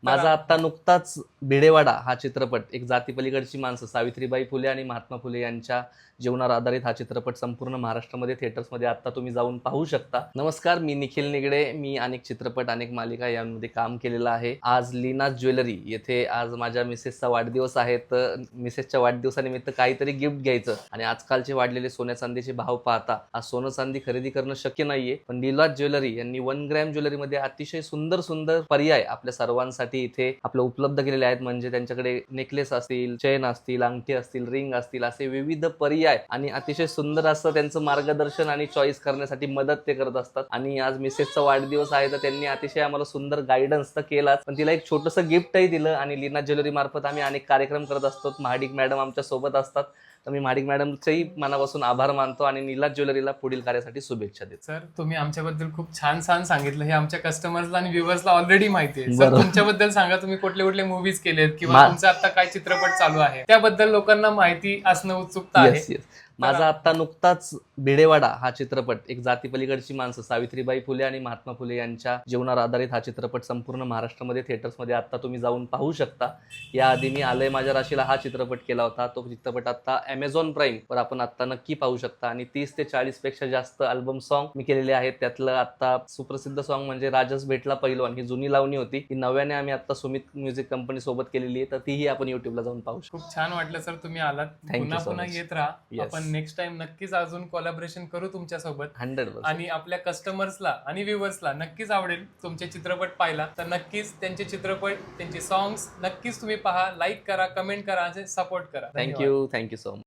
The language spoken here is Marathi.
माझा आत्ता नुकताच भिडेवाडा हा चित्रपट, एक जातीपलीकडची माणसं सावित्रीबाई फुले आणि महात्मा फुले यांच्या जीवनावर आधारित हा चित्रपट संपूर्ण महाराष्ट्रामध्ये थिएटर्समध्ये आत्ता तुम्ही जाऊन पाहू शकता. नमस्कार, मी निखिल निगडे. मी अनेक चित्रपट, अनेक मालिका यांमध्ये काम केलेलं आहे. आज लीना ज्वेलरी येथे आज माझ्या मिसेसचा वाढदिवस आहे, तर मिसेसच्या वाढदिवसानिमित्त काहीतरी गिफ्ट घ्यायचं आणि आजकालचे वाढलेले सोन्या चांदीचे भाव पाहता आज सोनं चांदी खरेदी करणं शक्य नाहीये, पण लीना ज्वेलरी यांनी 1 ग्रॅम ज्वेलरीमध्ये अतिशय सुंदर सुंदर पर्याय आपल्या सर्वांसाठी इथे आपलं उपलब्ध केलेले आहेत. म्हणजे त्यांच्याकडे नेकलेस असतील, चेन असतील, अंगठी असतील, रिंग असतील, असे विविध पर्याय आणि अतिशय सुंदर असं त्यांचं मार्गदर्शन आणि चॉईस करण्यासाठी मदत ते करत असतात. आणि आज मिसेसचा वाढदिवस आहे, तर त्यांनी अतिशय आम्हाला सुंदर गायडन्स तर केलाच, पण तिला एक छोटंसं गिफ्टही दिलं. आणि लीना ज्वेलरी मार्फत आम्ही अनेक कार्यक्रम करत असतो. महाडिक मॅडम आमच्या सोबत असतात, तर मी महाडिक मॅडमचेही मनापासून आभार मानतो आणि नीला ज्वेलरीला पुढील कार्यासाठी शुभेच्छा देतो. सर, तुम्ही आमच्याबद्दल खूप छान सांगितलं. हे आमच्या कस्टमर्सला आणि व्ह्युअर्सला ऑलरेडी माहिती आहे. सर, तुमच्याबद्दल सांगा, तुम्ही कुठले कुठले मूवीज केलेत किंवा तुमचा आता काय चित्रपट चालू आहे त्याबद्दल लोकांना माहिती असणं उत्सुकता आहे. माझा आत्ता नुकताच भिडेवाडा हा चित्रपट, एक जातीपलीकडची माणसं सावित्रीबाई फुले आणि महात्मा फुले यांच्या जीवनावर आधारित हा चित्रपट संपूर्ण महाराष्ट्रामध्ये थिएटर्समध्ये आत्ता तुम्ही जाऊन पाहू शकता. याआधी मी आलय माझ्या राशीला हा चित्रपट केला होता. तो चित्रपट आता Amazon Prime वर आपण आत्ता नक्की पाहू शकता. आणि 30 ते 40 पेक्षा जास्त अल्बम सॉन्ग मी केलेले आहेत. त्यातलं आता सुप्रसिद्ध सॉन्ग म्हणजे राजस भेटला पैलवान, ही जुनी लावणी होती, ही नव्याने आम्ही आता सुमित म्युझिक कंपनी सोबत केलेली आहे, तर तीही आपण युट्यूबला जाऊन पाहू शकतो. खूप छान वाटलं सर, तुम्ही आलात. पुन्हा पुन्हा येत राहा. आपण नेक्स्ट टाइम नक्कीच अजून कोलॅबोरेशन करू तुमच्या सोबत. 100%. आणि आपल्या कस्टमर्सला आणि व्ह्युअर्सला नक्कीच आवडेल तुमचे चित्रपट पाहायला. तर नक्कीच त्यांचे चित्रपट, त्यांचे सॉंग्स नक्कीच तुम्ही पहा, लाईक करा, कमेंट करा, सपोर्ट करा. Thank you so much.